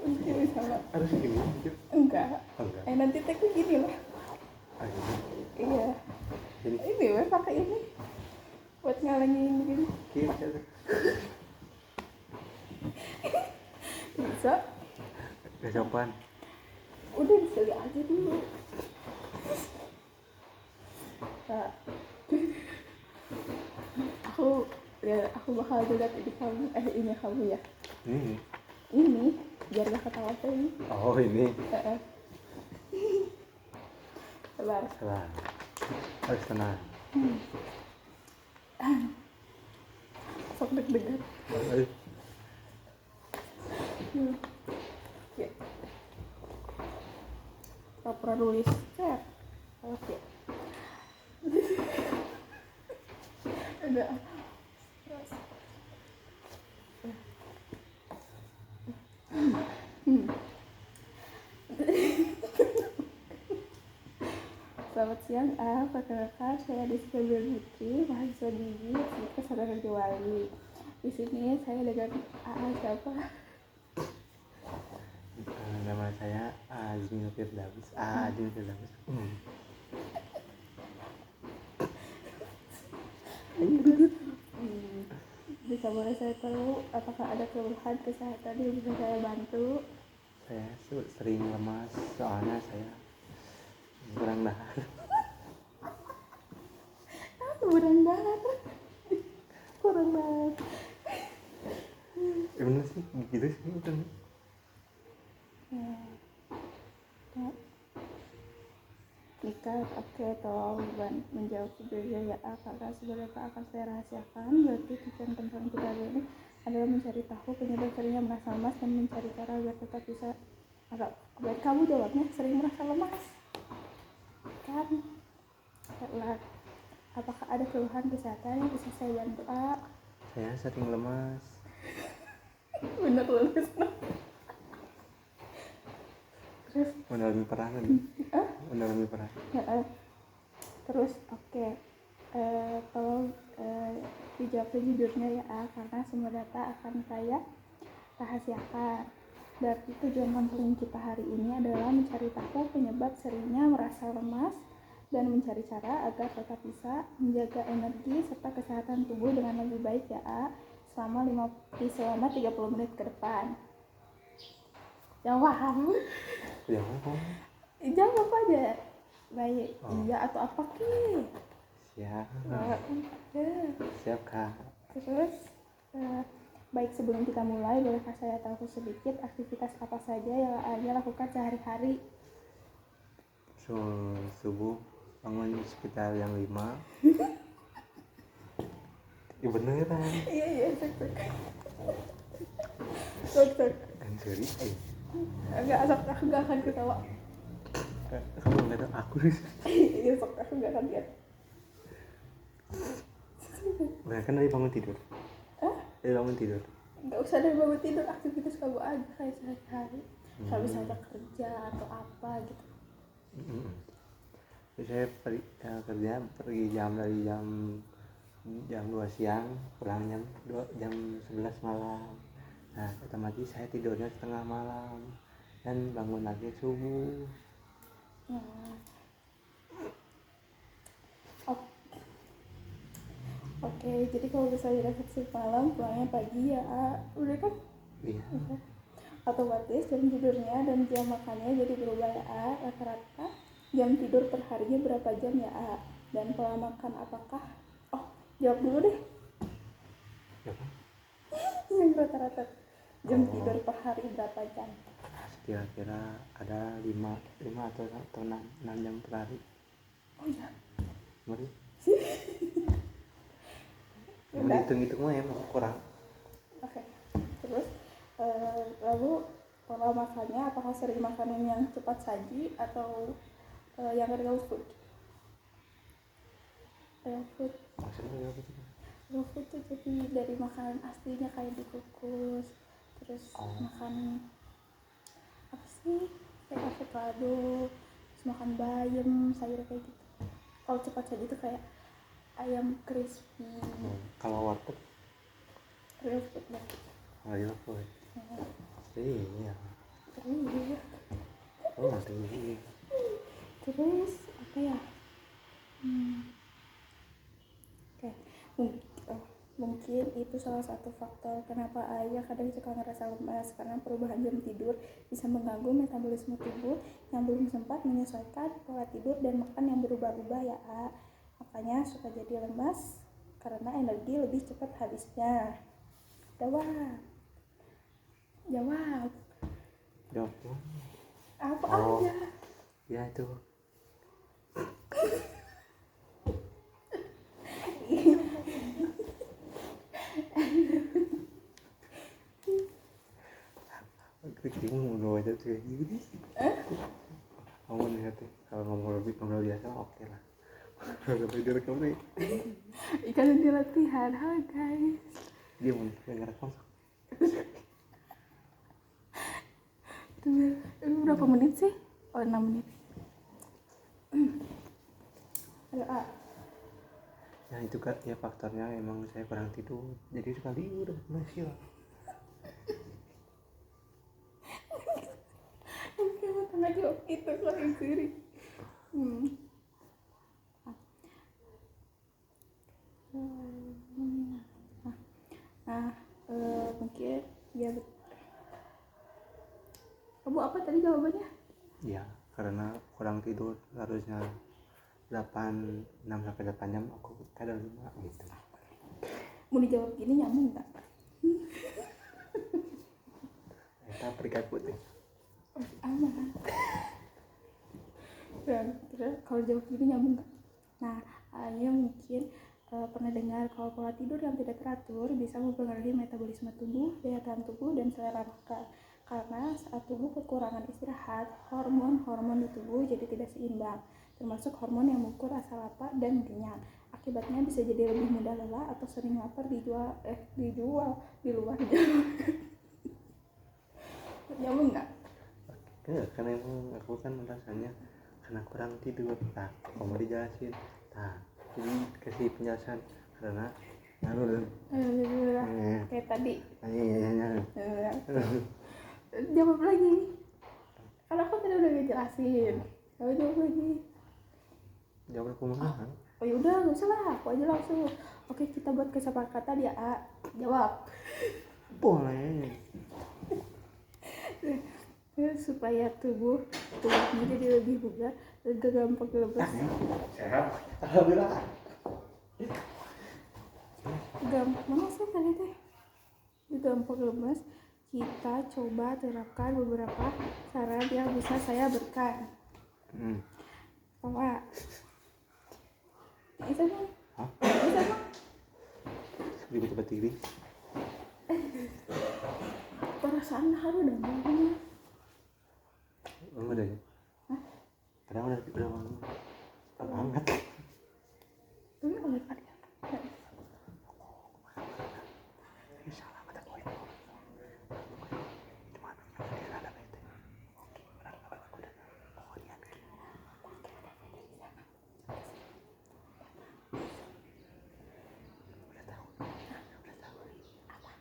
Ini sama. Harus gini gitu. Enggak. Enggak. Nanti teknya gini lah. Gitu. Iya. Jadi Ini weh pakai ini. Buat ngalangin gini. gitu. Bisa. Gak sopan. Udah sekali aja dulu. Nah, aku bakal lihat ini kamu ini kamu ya. Ini biar gak ketawa tuh. Oh ini. Sabar. Harus tenang. Sok deg-degan. Ya. Tak pernah nulis chat. Oke. Udah. Selamat siang, perkenalkan saya Rizky Putri, mahasiswa gigi Kesadaran Wali. Di sini saya dengan siapa? Nama saya Azmi Firdaus. Azmi Firdaus. Bisa boleh saya tahu apakah ada keluhan kesehatan yang bisa saya bantu? Saya sering lemas soalnya saya kurang dahar. Kurang banget. Bener sih, gitu sih bener. Nikah, oke, tolong menjawab jujur ya, karena sebenarnya akan saya rahasiakan. Berarti tujuan konseling kita hari ini adalah mencari tahu penyebab seringnya merasa lemas dan mencari cara agar tetap bisa baik. Kamu jawabnya sering merasa lemas kan? Apakah ada keluhan kesehatan yang bisa saya bantu? Saya sering lemas. Bener lemas. Terus Mengalami peranan. Mengalami peranan. Terus oke. Tolong dijawab sejujurnya ya, karena semua data akan saya rahasiakan. Berarti tujuan konseling kita hari ini adalah mencari tahu penyebab seringnya merasa lemas dan mencari cara agar tetap bisa menjaga energi serta kesehatan tubuh dengan lebih baik ya, selama 30 menit ke depan. Jawab. Jawab aja. Baik, iya atau apa ki? Siap. Siap Kak. Terus baik, sebelum kita mulai, bolehkah saya tahu sedikit aktivitas apa saja yang Anda lakukan sehari-hari? Subuh bangun sekitar jam 5. Ya beneran. Iya, sok. Kan sorry. Aku gak akan ketawa. Kamu nggak tahu aku sih. Iya, sok, aku gak akan lihat. Nah, kan dari bangun tidur. Dari bangun tidur. Gak usah dari bangun tidur, aktivitas kamu aja kayak sehari-hari. Kalau misalnya kerja atau apa gitu. Saya kerja pergi dari jam 2 siang, pulang jam 11 malam. Nah, otomatis saya tidurnya setengah malam dan bangun lagi subuh. Oke, jadi kalau misalnya refleksi malam, pulangnya pagi ya, udah kan? Iya. Otomatis jam tidurnya dan jam makannya jadi berubah ya, rata-rata jam tidur per harinya berapa jam ya, dan pola makan apakah? Jawab dulu deh. Yang rata-rata jam tidur per hari berapa jam? Kira-kira ada 5 atau 6 jam per hari. Oh iya. Mari. Hitung-hitung mah emang kurang. Oke. Terus lalu pola makannya, apakah sering makanan yang cepat saji atau yang real food? Real food. Maksudnya apa sih? Real food tuh jadi dari makanan aslinya kayak dikukus, terus makan apa sih, kayak avocado, terus makan bayam, sayur kayak gitu. Kalau cepat saji itu kayak ayam crispy. Kalau warteg Real food lah. real food. Iya. Terus Oh nanti terus apa ya? Oke, mungkin, mungkin itu salah satu faktor kenapa ayah kadang suka ngerasa lemas, karena perubahan jam tidur bisa mengganggu metabolisme tubuh yang belum sempat menyesuaikan pola tidur dan makan yang berubah-ubah ya A. Makanya suka jadi lemas karena energi lebih cepat habisnya. Jawab. jawab. Apa Oh aja? ya itu bingung ngobrol aja tuh kayak gini. Kamu lihat ya, kalau ngobrol biasa oke lah. Kalau direkam nih Ikan di latihan, halo guys. dia mau ngerekam. Itu berapa menit sih? Oh 6 menit. Ayo A. Nah itu kan ya faktornya emang saya kurang tidur, jadi sekali udah nasil. Kamu tengah jawab itu kalau yang sendiri. Nah, mungkin ya. Kamu apa tadi jawabannya? Ya karena kurang tidur harusnya 6 sampai 8 jam, aku kadang 5 gitu. Mau dijawab gini nyambung nggak? Kita perikat putih. Aman. Dan terus kalau jawab gini nyambung nggak? Nah, hanya mungkin pernah dengar kalau pola tidur yang tidak teratur bisa mempengaruhi metabolisme tubuh, daya tahan tubuh, dan selera makan. Karena saat tubuh kekurangan istirahat, hormon-hormon di tubuh jadi tidak seimbang, termasuk hormon yang mengukur rasa lapar dan kenyang. Akibatnya bisa jadi lebih mudah lelah atau sering lapar di luar jam. Nyambung nggak? Enggak, karena emang aku kan rasanya karena kurang tidur. Nah kamu dijelasin, nah jadi kasih penjelasan karena Kayak tadi. ya. Jawab lagi. Kalau aku tadi udah ngejelasin. Kamu jawab lagi. Jawab aku mana? Oh yaudah, gak usah lah, aku aja langsung. Oke, kita buat kesepakatan ya A. Jawab. Boleh. Supaya tubuhnya jadi lebih bugar dan gak gampang lemas. Sehat. Alhamdulillah. Mana sih tadi teh? Gampang lemas. Kita coba terapkan beberapa saran yang bisa saya berikan. Apa? Bisa kan? Hah? Bisa kan? Ribet tempat TV. Perasaan haru dan baunya. Udah ya? Hah? Padahal udah banget. Tapi oleh Pak ya. Salah kata gue. Cuman dia ada bete. Oke, berapa aku udah. Oh dia. Udah tahu. Apa?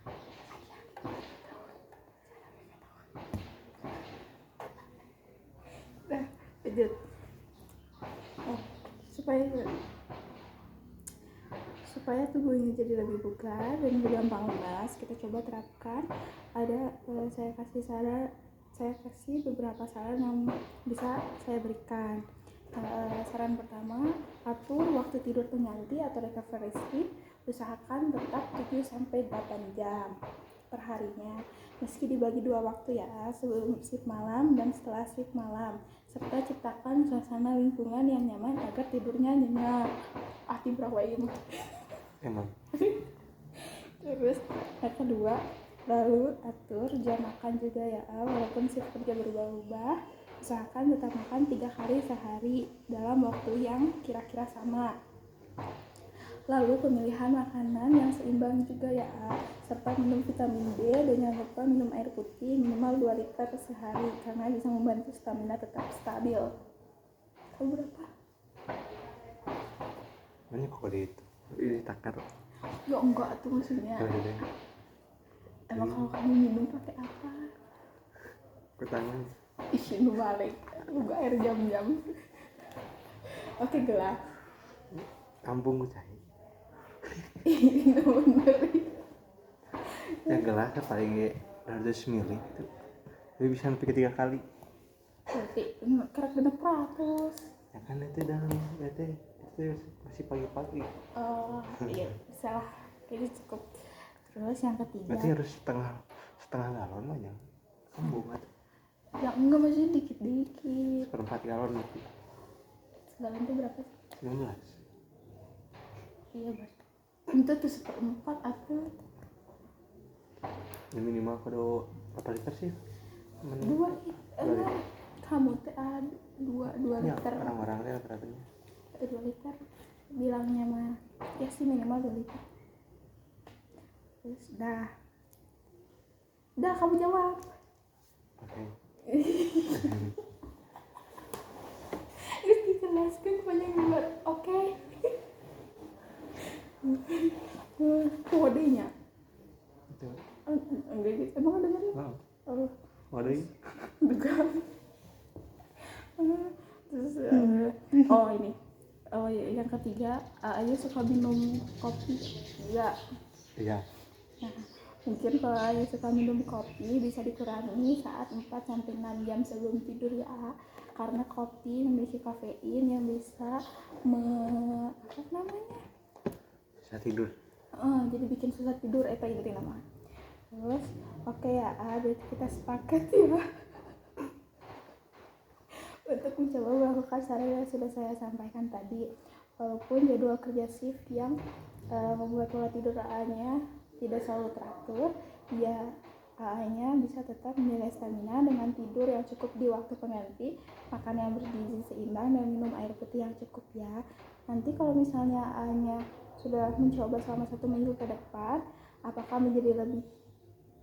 Nah, lanjut. Supaya tubuhnya jadi lebih bugar dan lebih gampang lemas, kita coba terapkan. Saya kasih beberapa saran yang bisa saya berikan. Saran pertama, atur waktu tidur pengganti atau recovery sleep. Usahakan tetap 7-8 jam per harinya, meski dibagi 2 waktu ya, sebelum shift malam dan setelah shift malam, serta ciptakan suasana lingkungan yang nyaman agar tidurnya nyenyak. Dibrawain. Emang. Terus yang kedua, lalu atur jam makan juga ya, walaupun shift kerja berubah-ubah, usahakan tetap makan 3 kali sehari dalam waktu yang kira-kira sama. Lalu pemilihan makanan yang seimbang juga ya, serta minum vitamin D dan jangan lupa minum air putih minimal 2 liter sehari karena bisa membantu stamina tetap stabil. Kamu berapa? Mana kok di itu? Ini takar. Ya enggak tuh maksudnya. Emang kalau kamu minum pakai apa? ke tangan Isin balik buka air jam-jam. Oke, gelas. kampung ku cai Ini bener. ya gelasnya paling 200 mili itu tapi bisa sampai 3 kali Berarti kerak genep 100. ya kan itu dalam itu masih pagi-pagi Oh iya, bisa lah, kayaknya cukup. Terus yang ketiga, berarti harus setengah galon lah yang kembung atau ya enggak, masih dikit-dikit. seperempat galon berarti Segalon itu berapa sih? 19 Iya berarti itu tuh 1/4 atau ya minimal kudu berapa liter sih 2 liter. Kamu teh ada 2 ya liter orang-orang teh rata-ratanya 2 liter bilangnya mah ya sih minimal 2 liter. Terus dah kamu jawab. oke Terus dijelaskan panjang lebar. Oke. Kodenya itu enggak gitu, emang ada nggak? oh Oh, waduh enggak. Terus oh ini, oh ya, yang ketiga, Ayu suka minum kopi enggak? iya Nah, mungkin kalau Ayu suka minum kopi bisa dikurangi saat 4-6 jam sebelum tidur ya, karena kopi memiliki kafein yang bisa apa namanya, bisa tidur jadi bikin susah tidur, apa itu nama. Terus oke ya, berarti kita sepakat ya untuk mencoba melakukan saran yang sudah saya sampaikan tadi. Walaupun jadwal kerja shift yang membuat pola tidur AA-nya tidak selalu teratur, ya AA-nya bisa tetap menjaga stamina dengan tidur yang cukup di waktu pengganti, makan yang bergizi seimbang, dan minum air putih yang cukup ya. Nanti kalau misalnya AA-nya sudah mencoba selama 1 minggu ke depan, apakah menjadi lebih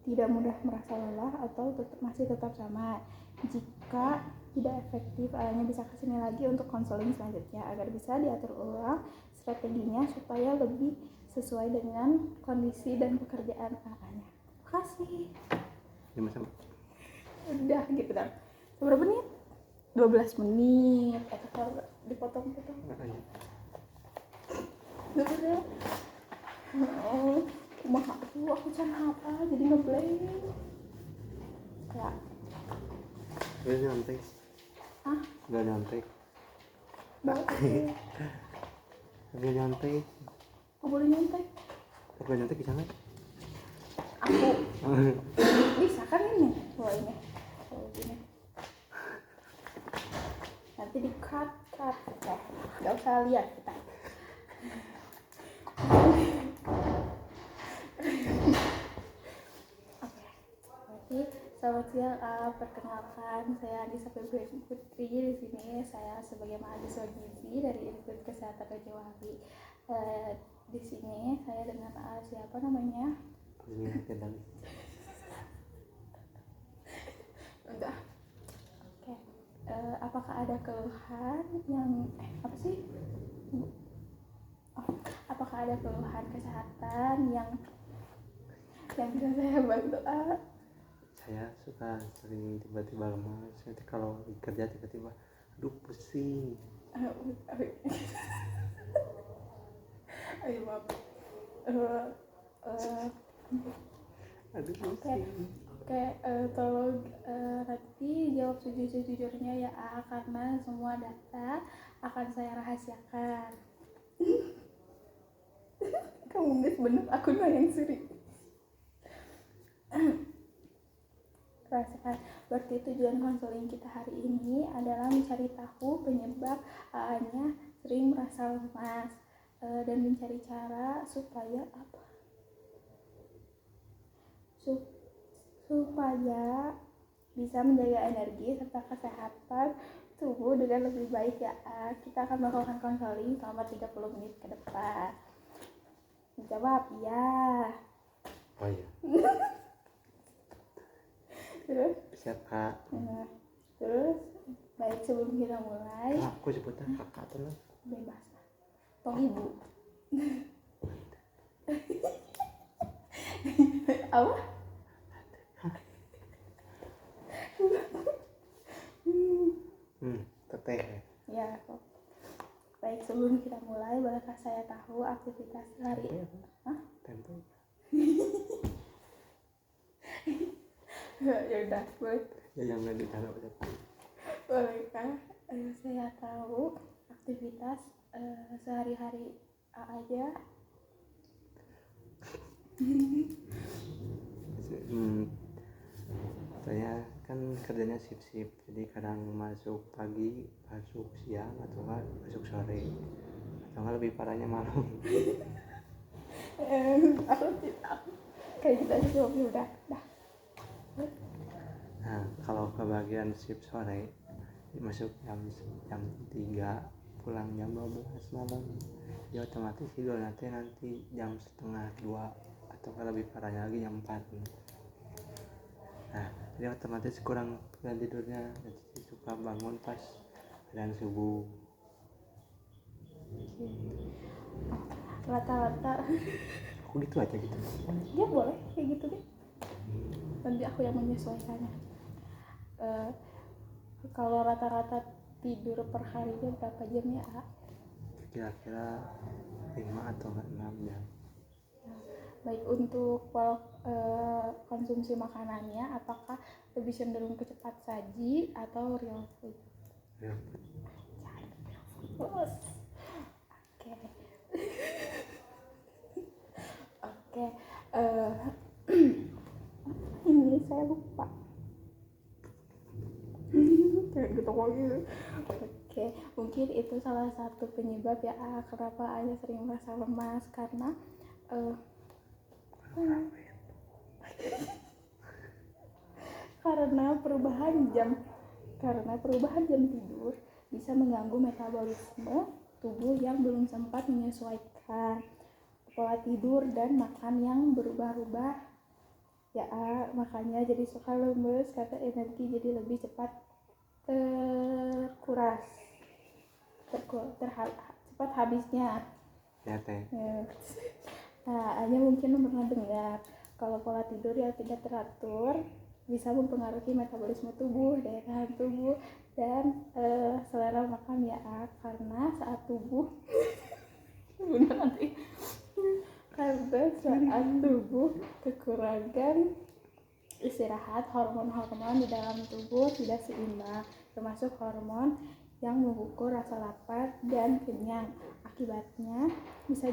tidak mudah merasa lelah atau masih tetap sama? Jika tidak efektif, AA-nya bisa kesini lagi untuk konseling selanjutnya agar bisa diatur ulang strateginya supaya lebih sesuai dengan kondisi dan pekerjaan AA-nya. Terima kasih. sama-sama Udah gitu dah. Berapa menit? 12 menit. Kalau dipotong-potong. makanya Udah. Kumaha tuh aku can apa jadi ngeblank. Ya. udah nyontek Ah, udah nyontek bagus. udah nyontek Aku boleh nyontek. udah nyontek di sana Aku bisa kan ini? Kalau ini. Kalau gini. Nanti di cut. Gak usah lihat kita. Oke, berarti selamat siang. Perkenalkan, saya Anissa Febri Putri. Di sini saya sebagai mahasiswa gizi dari Institut Kesehatan Rajawawi. Di sini saya dengan siapa namanya? ini kedang Udah. Oke. Apakah ada keluhan yang apa sih? Apakah ada keluhan kesehatan yang bisa saya bantu? saya suka sering tiba-tiba lemas nanti kalau kerja tiba-tiba aduh pusing Ayo maaf. aduh Oke, pusing tolong nanti jawab sejujurnya ya, karena semua data akan saya rahasiakan. Kamu nggak bener, aku yang siri. Rasakan. Berarti tujuan konseling kita hari ini adalah mencari tahu penyebab AA-nya sering merasa lemas, dan mencari cara supaya apa? Supaya bisa menjaga energi serta kesehatan tubuh dengan lebih baik ya. Kita akan melakukan konseling selama 30 menit ke depan. Jawab ya. oh iya Terus siap kak terus baik, sebelum kita mulai, aku sebutnya kakak tuh lah bebas lah, tong ibu. Apa? Teteh. Ya, baik, sebelum kita mulai, bolehkah saya tahu aktivitas hari ini? Tempe. Ya udah, boleh. Ya jangan ditaruh depan. Bolehkah saya tahu aktivitas sehari-hari aja? Saya kan kerjanya sip-sip, jadi kadang masuk pagi, masuk siang, atau enggak masuk sore, atau enggak lebih parahnya malam. Aku tidak kayak gitu aja jawabnya udah. Nah, kalau kebagian shift sore masuk jam 3, pulang jam 12 malam, ya otomatis tidur nanti jam setengah 2, atau lebih parahnya lagi jam 4. Nah, jadi otomatis kurang tidurnya, jadi suka bangun pas adzan subuh. Rata-rata Aku gitu aja gitu. ya boleh kayak gitu deh, nanti aku yang menyesuaikannya. Kalau rata-rata tidur per harinya berapa jam ya? Kira-kira 5 atau 6 jam. Baik, untuk konsumsi makanannya apakah lebih cenderung ke cepat saji atau real food? Real food. Oke. Ini saya lupa. Kayak gitu lagi. Oke, mungkin itu salah satu penyebab ya kenapa Ayah sering merasa lemas karena karena perubahan jam tidur bisa mengganggu metabolisme tubuh yang belum sempat menyesuaikan pola tidur dan makan yang berubah-ubah ya, makanya jadi suka lemes karena energi jadi lebih cepat terkuras, cepat habisnya Ya teh. Nah, hanya mungkin pernah dengar kalau pola tidur yang tidak teratur bisa mempengaruhi metabolisme tubuh, daya tahan tubuh, dan selera makan ya, karena saat tubuh kekurangan istirahat, hormon-hormon di dalam tubuh tidak seimbang, termasuk hormon yang mengukur rasa lapar dan kenyang. Akibatnya bisa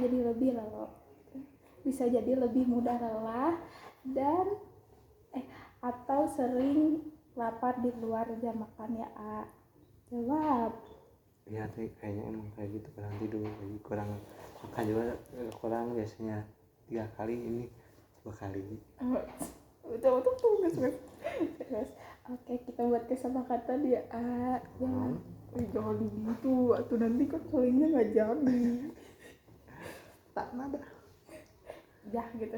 jadi lebih mudah lelah dan atau sering lapar di luar jam makan ya. Jawab. Ya teh, kayaknya emang kayak gitu, kurang tidur, kurang makan juga, kurang biasanya 3 kali, ini 2 kali. Betul terus. Oke, kita buat kesepakatan ya. Jangan gitu, atau nanti kan salingnya nggak jadi. Tak nada. Ya gitu.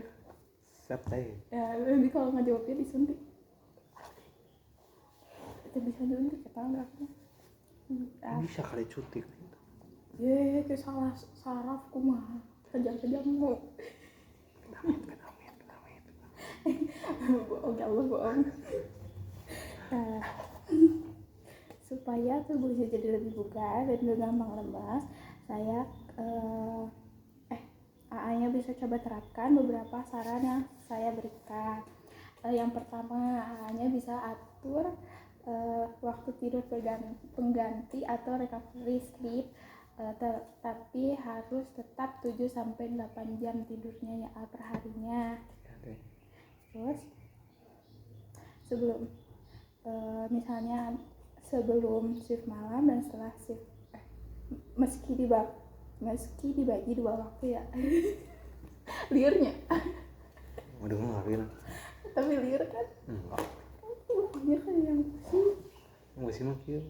Siap teh. Ya, nanti kalau nggak jawabnya disuntik. Itu bisa disuntik ya, tahu nggak? Bisa kali cuti gitu. Kayak salah saraf kumaha. Kejam mau. Bohong ya Allah, bohong. Supaya tubuhnya jadi lebih bugar dan gak gampang lemas, saya AA-nya bisa coba terapkan beberapa saran yang saya berikan. Yang pertama, AA-nya bisa atur waktu tidur pengganti atau recovery sleep, tapi harus tetap 7-8 jam tidurnya ya per harinya. Terus misalnya sebelum shift malam dan setelah shift, meski dibagi 2 waktu ya. Liarnya Waduh, ngapain? tapi liar kan Enggak. Pokoknya kan yang sih Enggak sih mah kieu.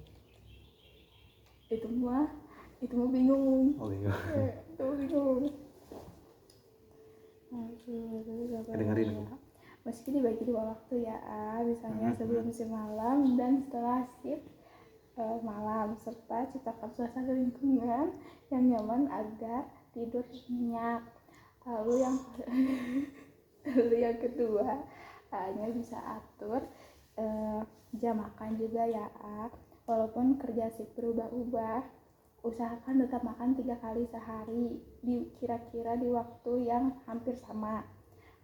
itu mah bingung. Oh iya. Itu bingung. Dengerin Ya. Meski dibagi 2 waktu ya, misalnya sebelum shift malam dan setelah shift malam, serta ciptakan suasana lingkungan yang nyaman agar tidur nyenyak. Lalu yang kedua, hanya bisa atur jam makan juga ya. Walaupun kerja shift berubah-ubah, usahakan tetap makan 3 kali sehari kira-kira di waktu yang hampir sama.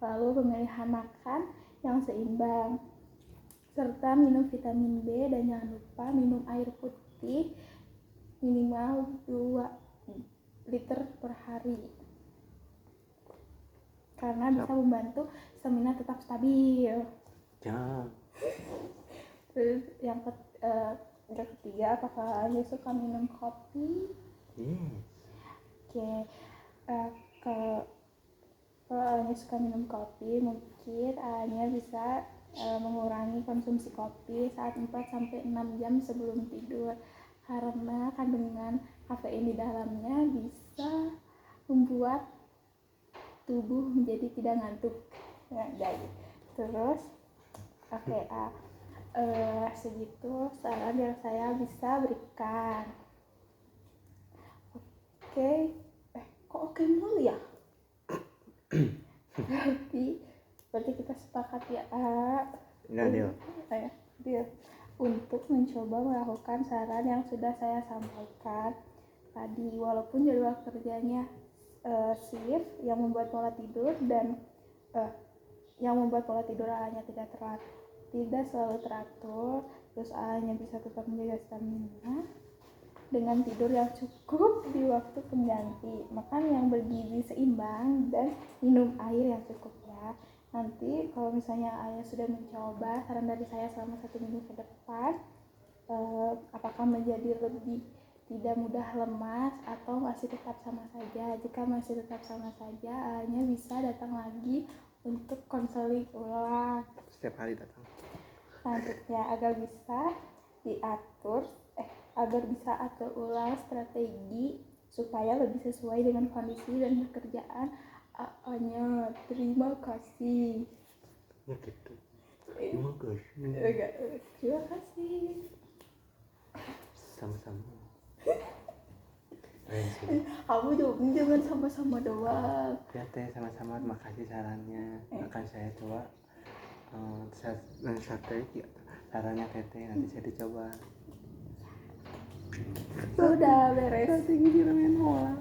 Lalu pemilihan makan yang seimbang, serta minum vitamin B, dan jangan lupa minum air putih minimal 2 liter per hari karena bisa membantu stamina tetap stabil. Ya. Terus yang ketiga, apakah Anda suka minum kopi? Yes. Oke, kalau Anda suka minum kopi, mungkin Anda bisa mengurangi konsumsi kopi saat 4-6 jam sebelum tidur, karena kandungan kafein di dalamnya bisa membuat tubuh menjadi tidak ngantuk. Terus segitu saran yang saya bisa berikan. Oke mulu ya. berarti kita sepakat ya, Deal untuk mencoba melakukan saran yang sudah saya sampaikan tadi. Walaupun jadwal kerjanya shift yang membuat pola tidur hanya tidak selalu teratur, terus hanya bisa tetap menjaga stamina dengan tidur yang cukup di waktu pengganti, makan yang bergizi seimbang, dan minum air yang cukup ya. Nanti kalau misalnya Ayah sudah mencoba saran dari saya selama 1 minggu ke depan, apakah menjadi lebih tidak mudah lemas atau masih tetap sama saja? Jika masih tetap sama saja, Ayahnya bisa datang lagi untuk konseling ulang. Setiap hari datang. Selanjutnya agar bisa atur ulang strategi supaya lebih sesuai dengan kondisi dan pekerjaan A-nya. Terima kasih. Ya gitu. Terima kasih. Terima kasih. Sama-sama. Kamu jangan sama-sama doang. Ya teh, sama-sama. Terima kasih sarannya. Akan saya coba strategi sarannya teteh, nanti saya dicoba. Sudah beres. Strategi di ramen bola.